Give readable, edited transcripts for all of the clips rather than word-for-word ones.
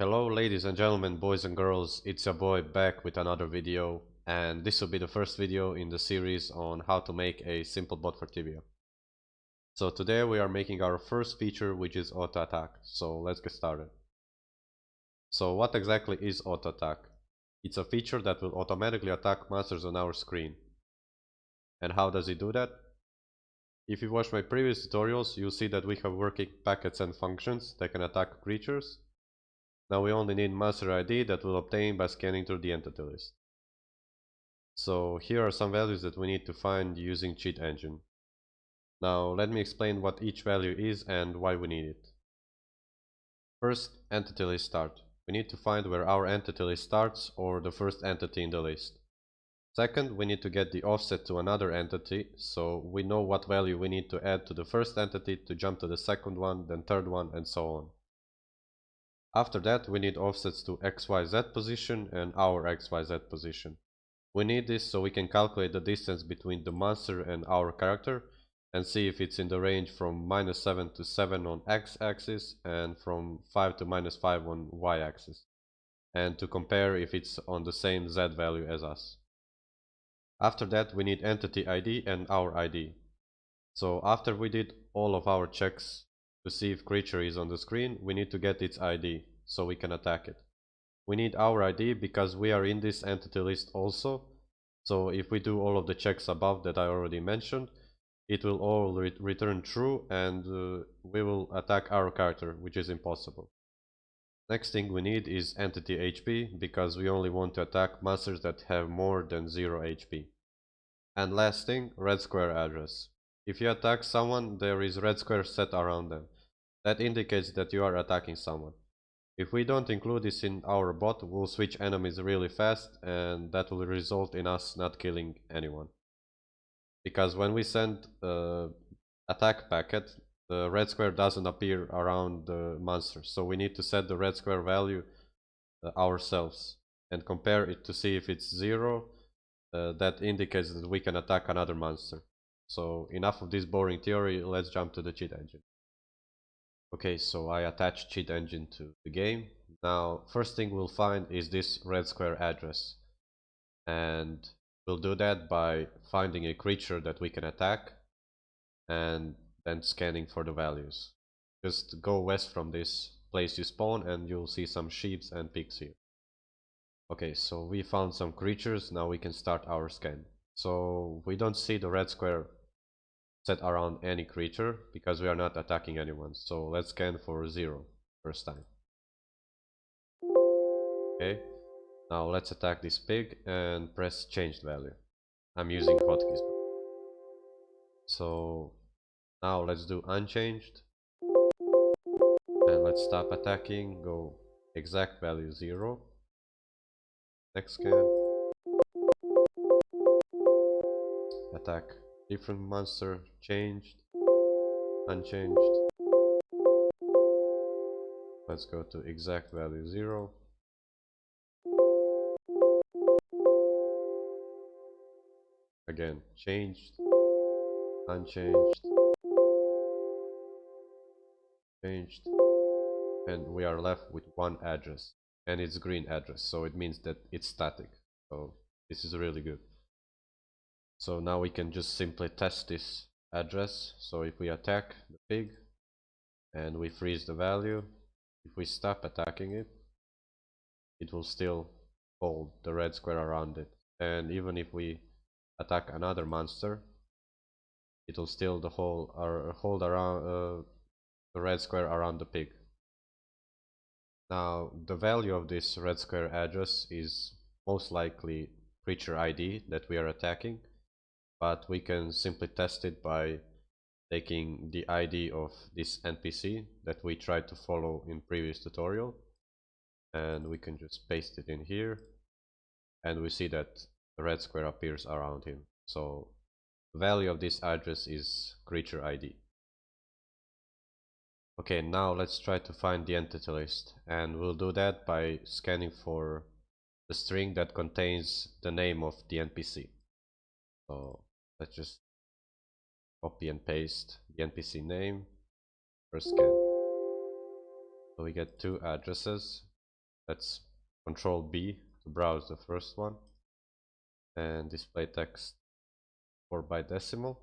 Hello ladies and gentlemen, boys and girls, it's your boy back with another video, and this will be the first video in the series on how to make a simple bot for Tibia. So today we are making our first feature, which is auto attack. So let's get started. So what exactly is auto attack? It's a feature that will automatically attack monsters on our screen. And how does it do that? If you watch my previous tutorials, you'll see that we have working packets and functions that can attack creatures. Now we only need monster ID that we'll obtain by scanning through the entity list. So here are some values that we need to find using Cheat Engine. Now let me explain what each value is and why we need it. First, entity list start. We need to find where our entity list starts, or the first entity in the list. Second, we need to get the offset to another entity, so we know what value we need to add to the first entity to jump to the second one, then third one, and so on. After that, we need offsets to XYZ position and our XYZ position. We need this so we can calculate the distance between the monster and our character and see if it's in the range from -7 to 7 on x-axis and from 5 to -5 on y-axis, and to compare if it's on the same z value as us. After that, we need entity ID and our ID. So after we did all of our checks to see if creature is on the screen, we need to get its ID so we can attack it. We need our ID because we are in this entity list also, so if we do all of the checks above that I already mentioned, it will all return true, and we will attack our character, which is impossible. Next thing we need is entity HP, because we only want to attack monsters that have more than 0 HP. And last thing, red square address. If you attack someone, there is red square set around them. That indicates that you are attacking someone. If we don't include this in our bot, we'll switch enemies really fast, and that will result in us not killing anyone. Because when we send attack packet, the red square doesn't appear around the monster, so we need to set the red square value ourselves and compare it to see if it's 0. That indicates that we can attack another monster. So enough of this boring theory, let's jump to the cheat engine. Okay, so I attached cheat engine to the game. Now, first thing we'll find is this red square address. And we'll do that by finding a creature that we can attack and then scanning for the values. Just go west from this place you spawn and you'll see some sheep and pigs here. Okay, so we found some creatures, now we can start our scan. So we don't see the red square set around any creature because we are not attacking anyone. So let's scan for 0 first time. Okay, now let's attack this pig and press changed value. I'm using hotkeys. So now let's do unchanged. And let's stop attacking, go exact value 0. Next scan. Attack different monster, changed, unchanged. Let's go to exact value 0. Again, changed, unchanged, changed, and we are left with one address, and it's green address, so it means that it's static. So this is really good. So now we can just simply test this address. So if we attack the pig and we freeze the value, if we stop attacking it, it will still hold the red square around it. And even if we attack another monster, it will still hold around the red square around the pig. Now the value of this red square address is most likely creature ID that we are attacking, but we can simply test it by taking the ID of this NPC that we tried to follow in previous tutorial, and we can just paste it in here, and we see that the red square appears around him. So the value of this address is creature ID. Okay, now let's try to find the entity list, and we'll do that by scanning for the string that contains the name of the NPC. So let's just copy and paste the NPC name, first scan. So we get 2 addresses, Let's Control B to browse the first one and display text 4 byte decimal.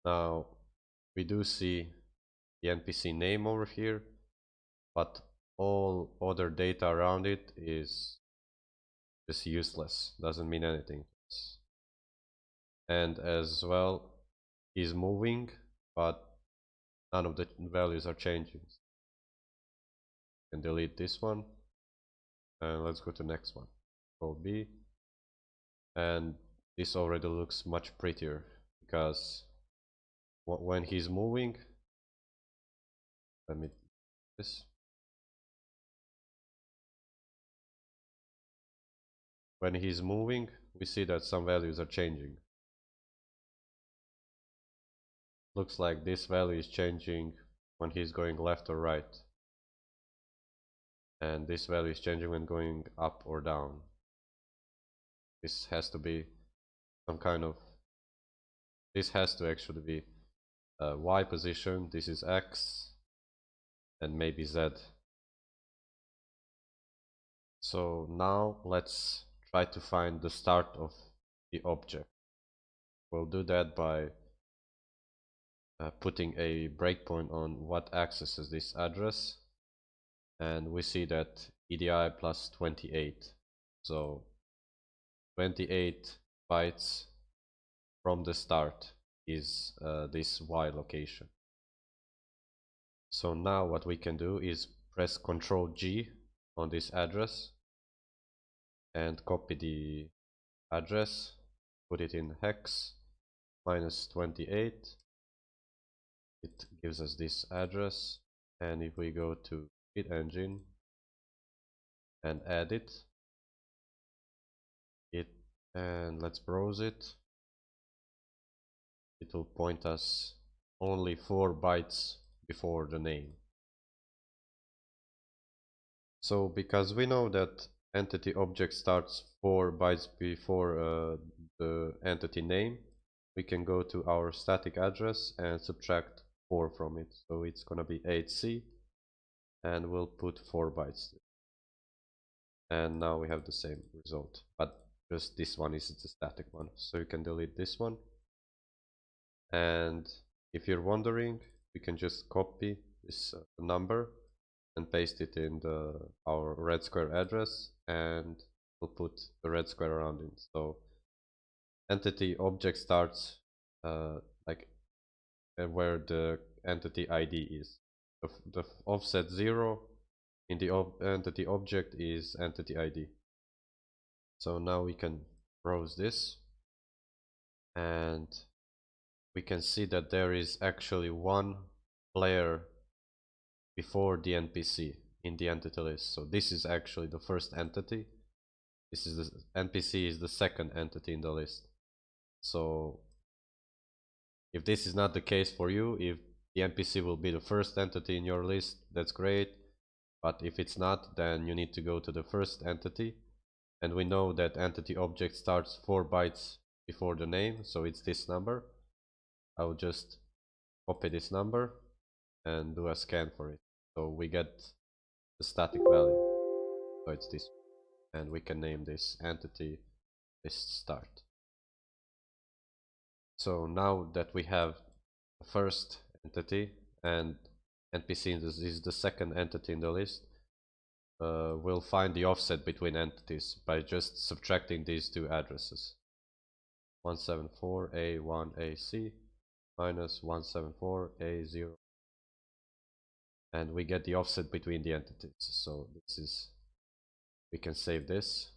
Now we do see the NPC name over here, but all other data around it is just useless, doesn't mean anything. And as well, he's moving, but none of the values are changing. And delete this one, and let's go to next one. Control B, and this already looks much prettier because when he's moving, let me do this. When he's moving, we see that some values are changing. Looks like this value is changing when he's going left or right, and this value is changing when going up or down. This has to be some kind of, this has to actually be Y position, this is X, and maybe Z. So now let's try to find the start of the object. We'll do that by putting a breakpoint on what accesses this address, and we see that EDI plus 28. So 28 bytes from the start is this Y location. So now what we can do is press Ctrl G on this address and copy the address, put it in hex minus 28. It gives us this address, and if we go to Git engine and add it, and let's browse it, it will point us only 4 bytes before the name. So because we know that entity object starts 4 bytes before the entity name, we can go to our static address and subtract 4 from it. So it's gonna be 8C, and we'll put 4 bytes. And now we have the same result, but just this one is the static one. So you can delete this one. And if you're wondering, we can just copy this number and paste it in our red square address, and we'll put the red square around it. So entity object starts like where the entity ID is. The offset 0 in the entity object is entity ID. So now we can browse this, and we can see that there is actually one player before the NPC in the entity list. So this is actually the first entity. This is the NPC is the second entity in the list. So if this is not the case for you, if the NPC will be the first entity in your list, that's great. But if it's not, then you need to go to the first entity. And we know that entity object starts 4 bytes before the name, so it's this number. I will just copy this number and do a scan for it. So we get the static value. So it's this. And we can name this entity list start. So now that we have the first entity and NPC is the second entity in the list, we'll find the offset between entities by just subtracting these two addresses. 174A1AC minus 174A0, and we get the offset between the entities. So this is, we can save this.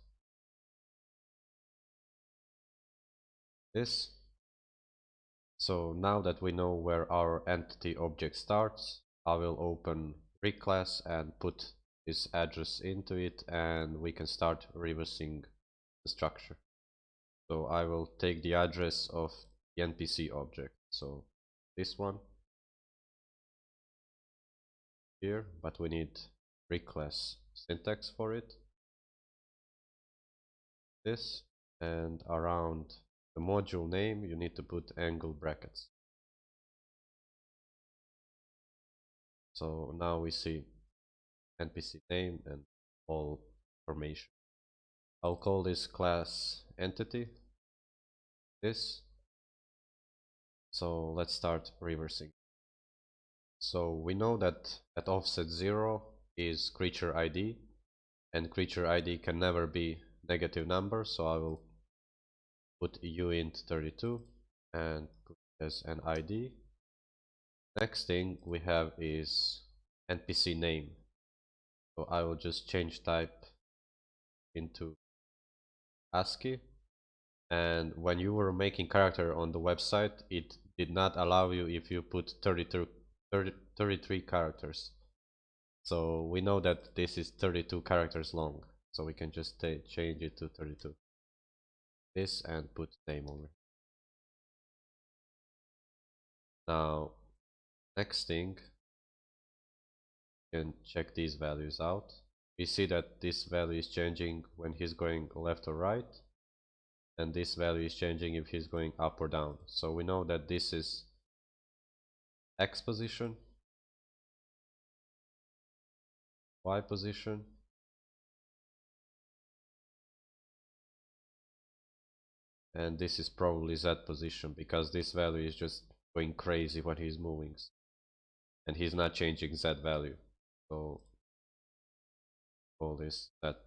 So now that we know where our entity object starts, I will open Reclass and put this address into it, and we can start reversing the structure. So I will take the address of the NPC object, so this one here, but we need Reclass syntax for it. This, and around the module name you need to put angle brackets. So now we see NPC name and all information. I'll call this class entity, this. So let's start reversing. So we know that at offset 0 is creature ID, and creature ID can never be negative number, so I will put uint32 and put as an ID. Next thing we have is NPC name. So I will just change type into ASCII, and when you were making character on the website, it did not allow you if you put 33 characters. So we know that this is 32 characters long, so we can just change it to 32. This and put name over. Now, next thing, you can check these values out. We see that this value is changing when he's going left or right, and this value is changing if he's going up or down. So we know that this is X position, Y position, and this is probably Z position, because this value is just going crazy when he's moving, and he's not changing Z value. So call this that.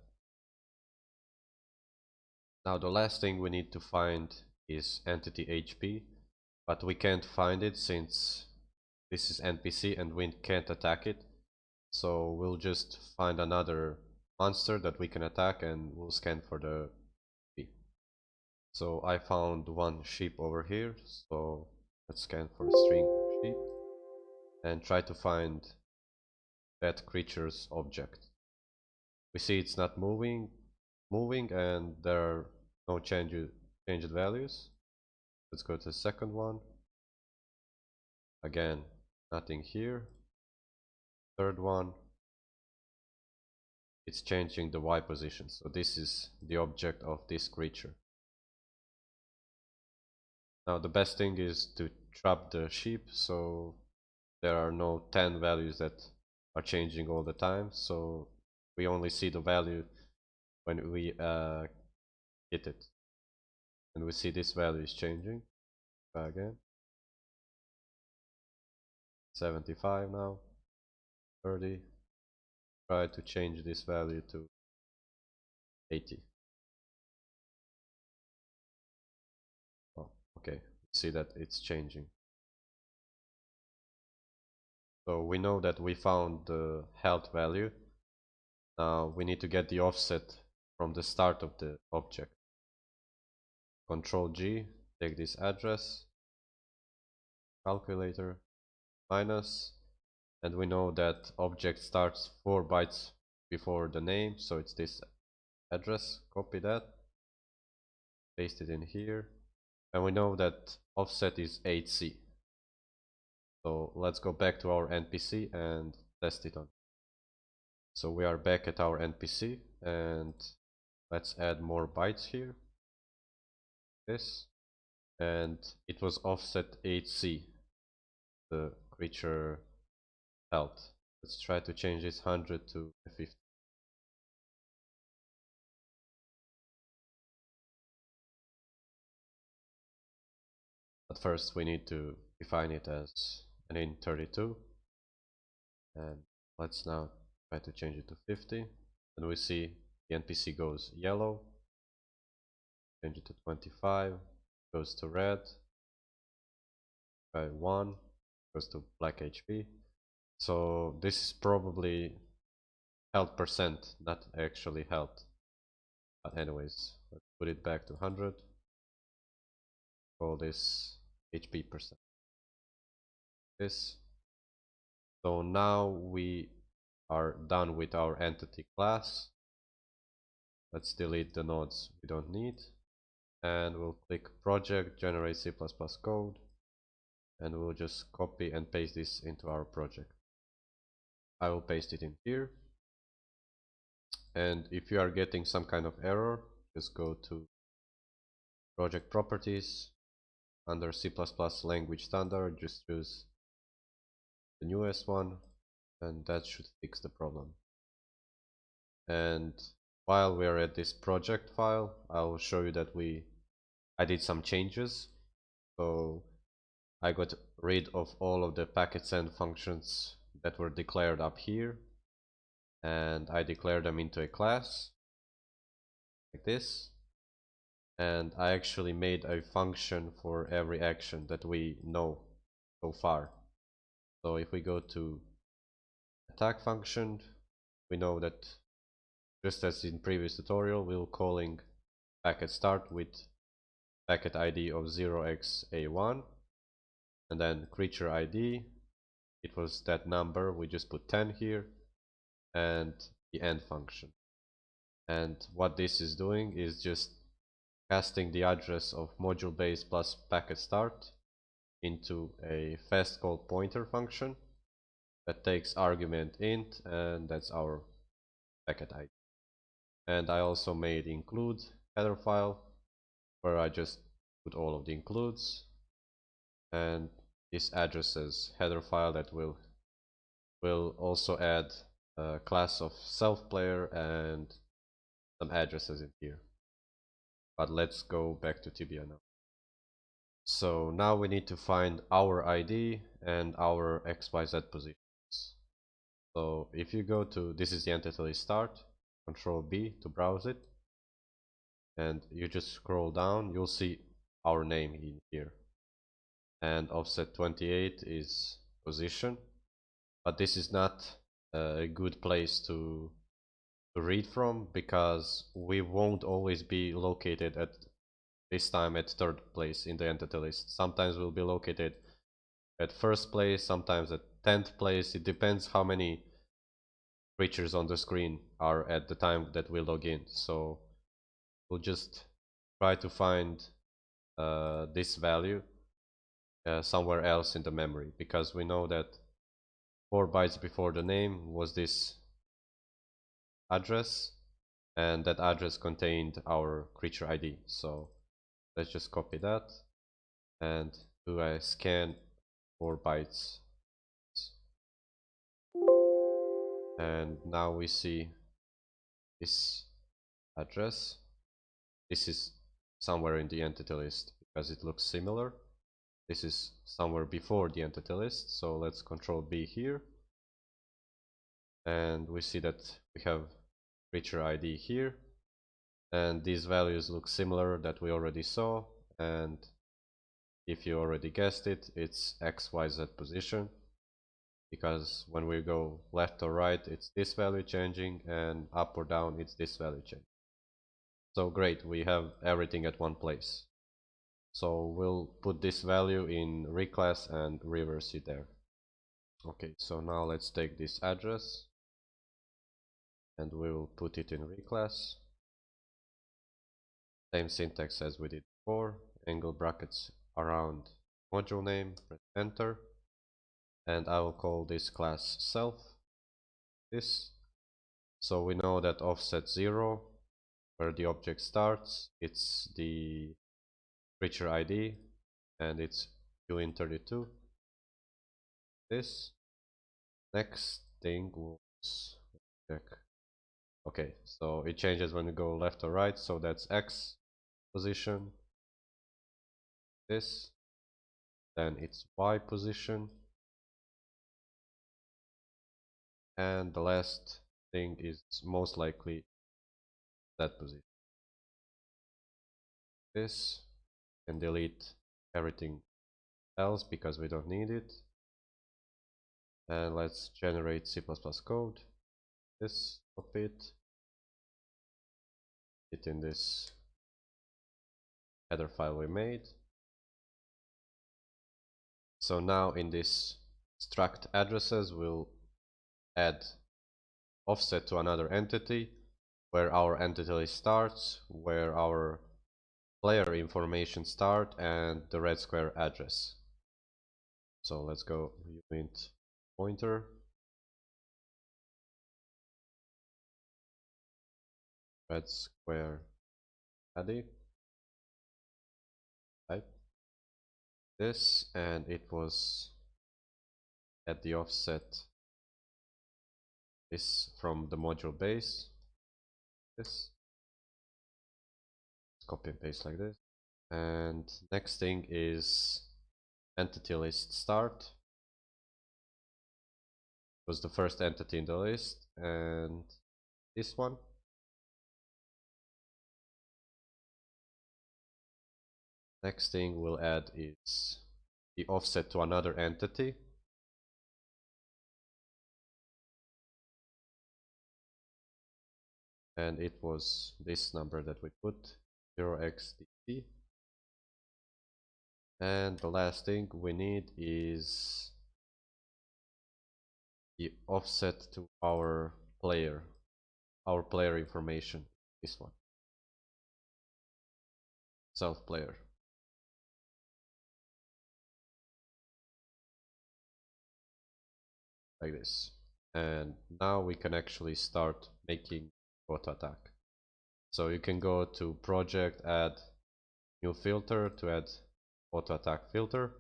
Now the last thing we need to find is entity HP, but we can't find it since this is NPC and we can't attack it. So we'll just find another monster that we can attack and we'll scan for the HP. So I found one sheep over here, so let's scan for a string sheep and try to find that creature's object. We see it's not moving and there are no changed values. Let's go to the second one. Again, nothing here. Third one, it's changing the Y position, so this is the object of this creature. Now the best thing is to trap the sheep so there are no 10 values that are changing all the time, so we only see the value when we hit it. And we see this value is changing. Again, 75 now, 30. Try to change this value to 80. Oh, okay, see that it's changing. So we know that we found the health value. Now we need to get the offset from the start of the object. Control G, take this address, calculator, minus, and we know that object starts 4 bytes before the name, so it's this address. Copy that, paste it in here, and we know that offset is 8C. So let's go back to our NPC and test it on. So we are back at our NPC and let's add more bytes here. This, and it was offset 8C, the creature health. Let's try to change this 100 to 50. But first we need to define it as an int32, and let's now try to change it to 50, and we see the NPC goes yellow, change it to 25, goes to red, try 1, goes to black HP. So this is probably health percent, not actually health. But anyways, let's put it back to 100, call this HP percent. This. So now we are done with our entity class. Let's delete the nodes we don't need, and we'll click project, generate C++ code, and we'll just copy and paste this into our project. I will paste it in here, and if you are getting some kind of error, just go to project properties, under C++ language standard, just choose the newest one, and that should fix the problem. And while we are at this project file, I'll show you that I did some changes. So I got rid of all of the packet send functions that were declared up here, and I declared them into a class like this. And I actually made a function for every action that we know so far. So if we go to attack function, we know that just as in previous tutorial, we'll calling packet start with packet ID of 0xA1, and then creature ID, it was that number, we just put 10 here, and the end function. And what this is doing is just casting the address of module base plus packet start into a fast call pointer function that takes argument int, and that's our packet ID. And I also made include header file where I just put all of the includes, and this addresses header file that will also add a class of self player and some addresses in here. But let's go back to Tibia now. So now we need to find our ID and our XYZ positions. So if you go to, this is the entity list start, Control B to browse it, and you just scroll down, you'll see our name in here. And offset 28 is position, but this is not a good place to read from, because we won't always be located at this time at third place in the entity list. Sometimes we'll be located at first place, sometimes at 10th place. It depends how many creatures on the screen are at the time that we log in. So we'll just try to find this value somewhere else in the memory, because we know that 4 bytes before the name was this address, and that address contained our creature ID. So let's just copy that and do a scan 4 bytes, and now we see this address. This is somewhere in the entity list because it looks similar. This is somewhere before the entity list, so let's Control B here, and we see that we have creature ID here, and these values look similar that we already saw, and if you already guessed it, it's XYZ position, because when we go left or right, it's this value changing, and up or down, it's this value changing. So great, we have everything at one place. So we'll put this value in reclass and reverse it there. Okay, so now let's take this address and we will put it in reclass. Same syntax as we did before, angle brackets around module name, press enter, and I will call this class self, this. So we know that offset 0, where the object starts, it's the creature ID, and it's uint32. This next thing was check. Okay, so it changes when you go left or right, so that's X position. This, then it's Y position, and the last thing is most likely Z position. This, and delete everything else because we don't need it. And let's generate C++ code. This, copy it in this header file we made. So now in this struct addresses, we'll add offset to another entity, where our entity list starts, where our player information start, and the red square address. So let's go uint pointer, red square ID, type this, and it was at the offset this from the module base. this. Copy and paste like this. And next thing is entity list start. Was the first entity in the list, and this one. Next thing we'll add is the offset to another entity. And it was this number that we put, 0xDC. And the last thing we need is the offset to our player information, this one, self player. Like this. And now we can actually start making auto attack. So you can go to project, add new filter to add auto attack filter.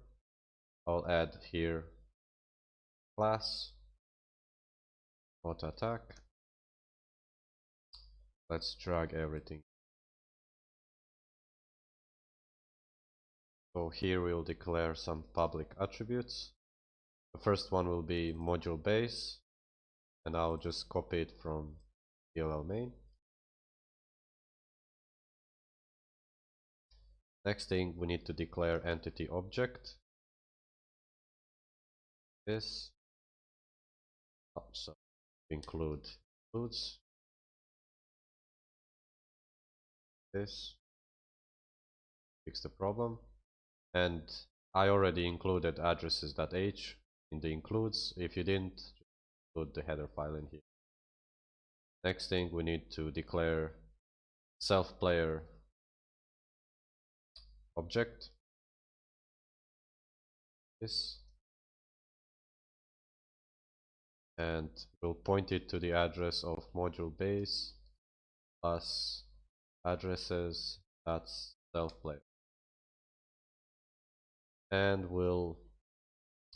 I'll add here class auto attack. Let's drag everything. So here we'll declare some public attributes. The first one will be module base, and I'll just copy it from DLL main. Next thing, we need to declare entity object. This. So includes this. Fix the problem. And I already included addresses.h in the includes. If you didn't, include the header file in here. Next thing, we need to declare self player object. This. And we'll point it to the address of module base plus addresses that's self player. And we'll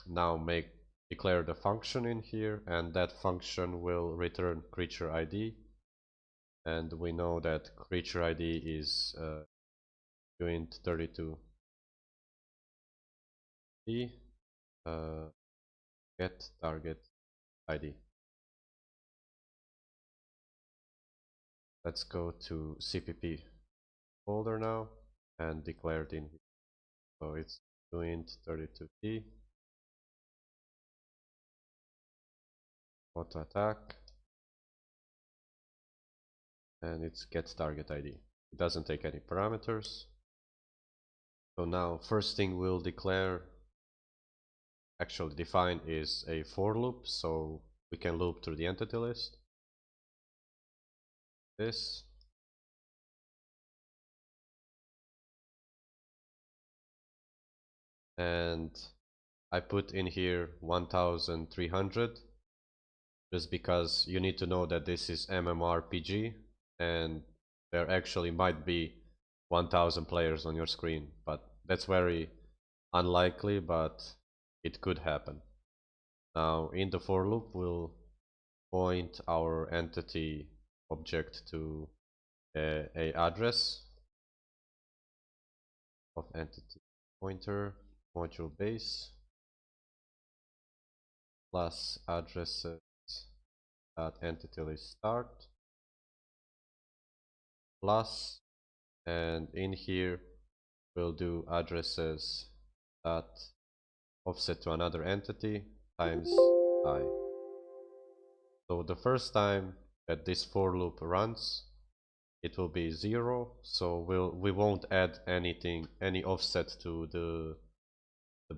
now declare the function in here, and that function will return creature ID. And we know that creature ID is joint 32 p get target ID. Let's go to CPP folder now and declare it in here. So it's joint 32p auto attack, and it's get target ID. It doesn't take any parameters. So now first thing we'll define is a for loop, so we can loop through the entity list. This. And I put in here 1300 just because you need to know that this is MMORPG and there actually might be 1000 players on your screen, but that's very unlikely, but it could happen. Now in the for loop we'll point our entity object to a address of entity pointer module base plus addresses at entity list start plus, and in here we'll do addresses that offset to another entity times I. So the first time that this for loop runs, it will be 0, so we won't add any offset to the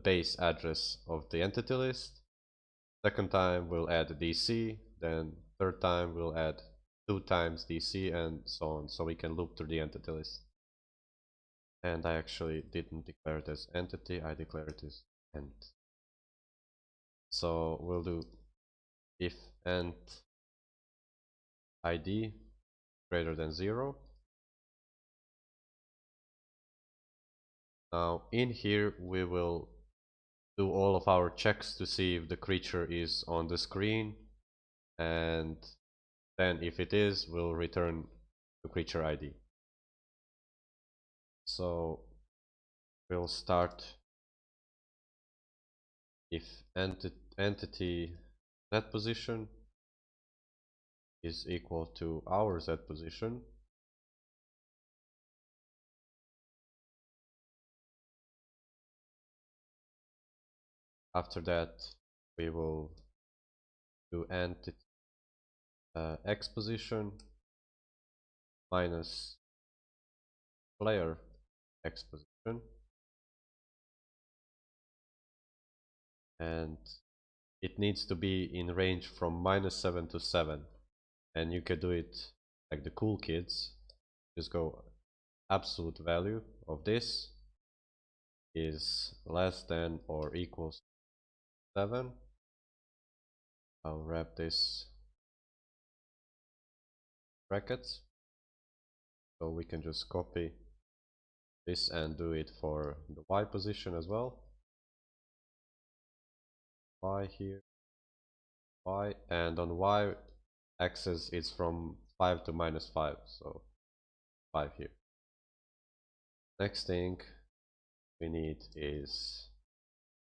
base address of the entity list. Second time we'll add DC, then third time we'll add 2 times DC, and so on, so we can loop through the entity list. And I actually didn't declare it as entity, I declared it as ent. So we'll do if ent ID greater than 0. Now in here we will do all of our checks to see if the creature is on the screen, and then if it is, we'll return to creature ID. So we'll start if entity Z position is equal to our Z position. After that, we will do entity X position minus player X position, and it needs to be in range from -7 to 7, and you can do it like the cool kids. Just go absolute value of this is less than or equals 7. I'll wrap this brackets, so we can just copy this and do it for the Y position as well. Y here, Y, and on Y axis it's from 5 to -5, so 5 here. Next thing we need is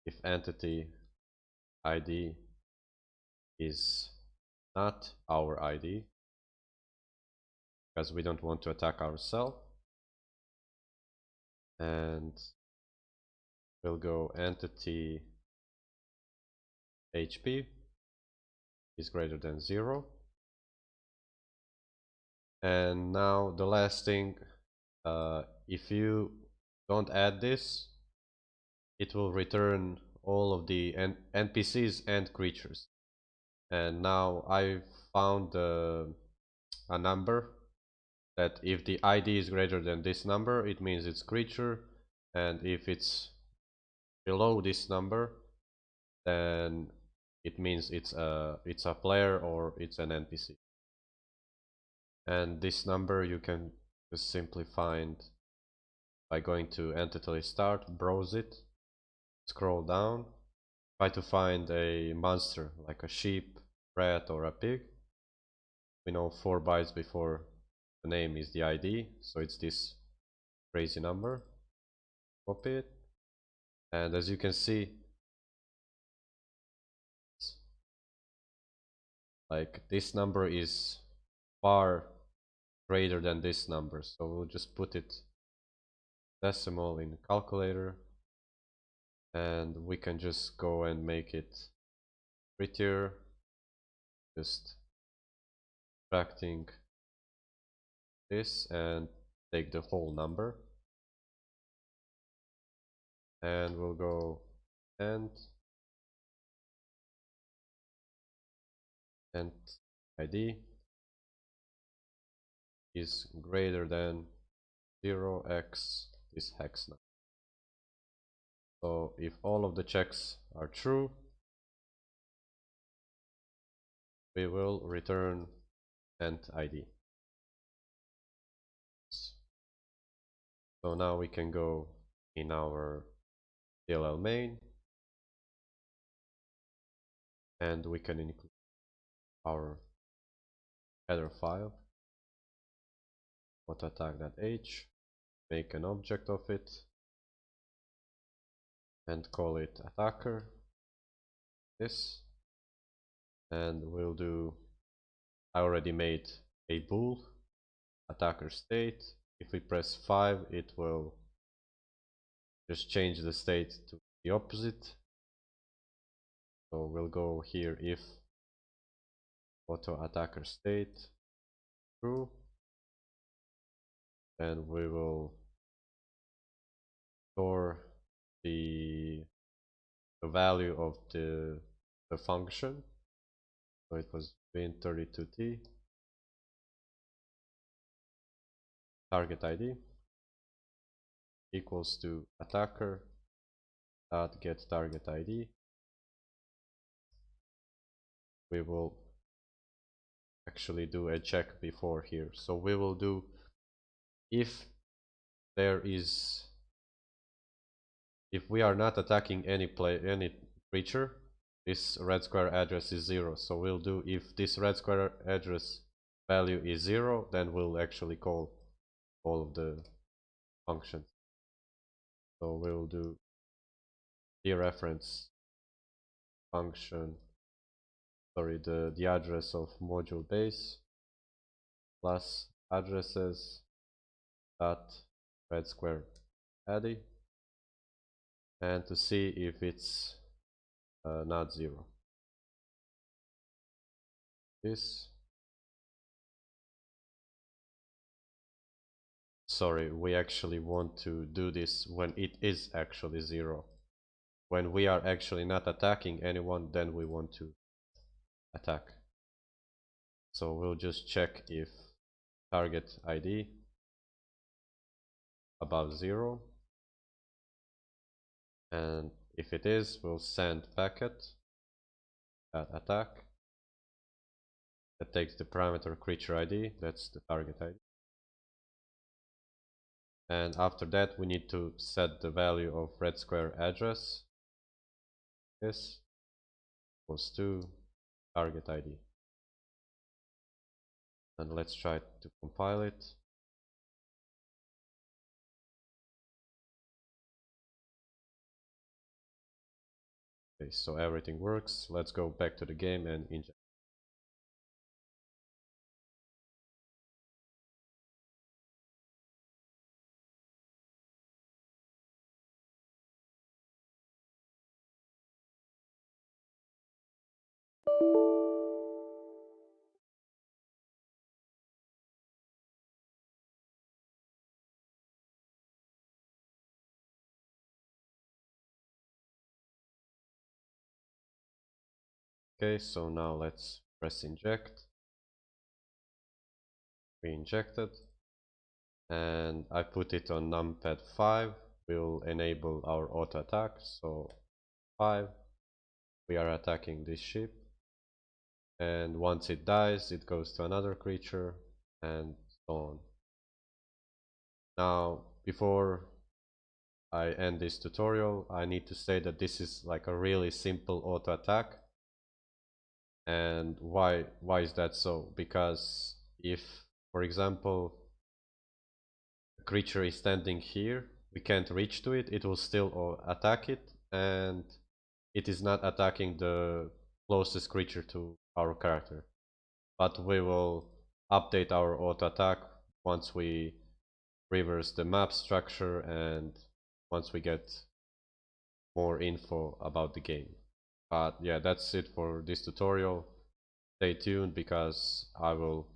if entity ID is not our ID, because we don't want to attack ourselves, and we'll go entity HP is greater than 0. And now the last thing, if you don't add this, it will return all of the NPCs and creatures. And now I found a number that if the ID is greater than this number, it means it's creature, and if it's below this number, then it means it's a player or it's an NPC. And this number you can just simply find by going to entity start, browse it, scroll down, try to find a monster like a sheep, rat, or a pig. We know 4 bytes before the name is the ID, so it's this crazy number. Copy it, and as you can see, like this number is far greater than this number, so we'll just put it decimal in the calculator, and we can just go and make it prettier, just subtracting this and take the whole number, and we'll go and ID is greater than 0x this hex number. So if all of the checks are true, we will return ent ID. So now we can go in our DLL main, and we can include our header file, autoattack.h, make an object of it, and call it attacker, this, and we'll do, I already made a bool, attacker state. If we press 5, it will just change the state to the opposite. So we'll go here if auto attacker state true, and we will store the value of the function. So it was bin32t target ID equals to attacker dot get target ID. We will actually do a check before here. So we will do if we are not attacking any creature, this red square address is 0. So we'll do if this red square address value is 0, then we'll actually call all of the functions. So we'll do dereference function, sorry, the address of module base plus addresses dot red square addy, and to see if it's not 0. This, sorry, we actually want to do this when it is actually 0. When we are actually not attacking anyone, then we want to attack. So we'll just check if target ID above 0, and if it is, we'll send packet at attack. That takes the parameter creature ID, that's the target ID. And after that we need to set the value of red square address. This equals to target ID. And let's try to compile it. Okay, so everything works. Let's go back to the game and inject. Okay, so now let's press inject. We injected, and I put it on numpad 5. Will enable our auto attack. So 5, we are attacking this ship, and once it dies it goes to another creature and so on. Now before I end this tutorial, I need to say that this is like a really simple auto attack. And why is that so? Because if, for example, a creature is standing here, we can't reach to it, it will still attack it, and it is not attacking the closest creature to our character. But we will update our auto attack once we reverse the map structure and once we get more info about the game. But yeah, that's it for this tutorial. Stay tuned because I will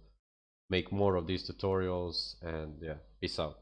make more of these tutorials, and yeah, peace out.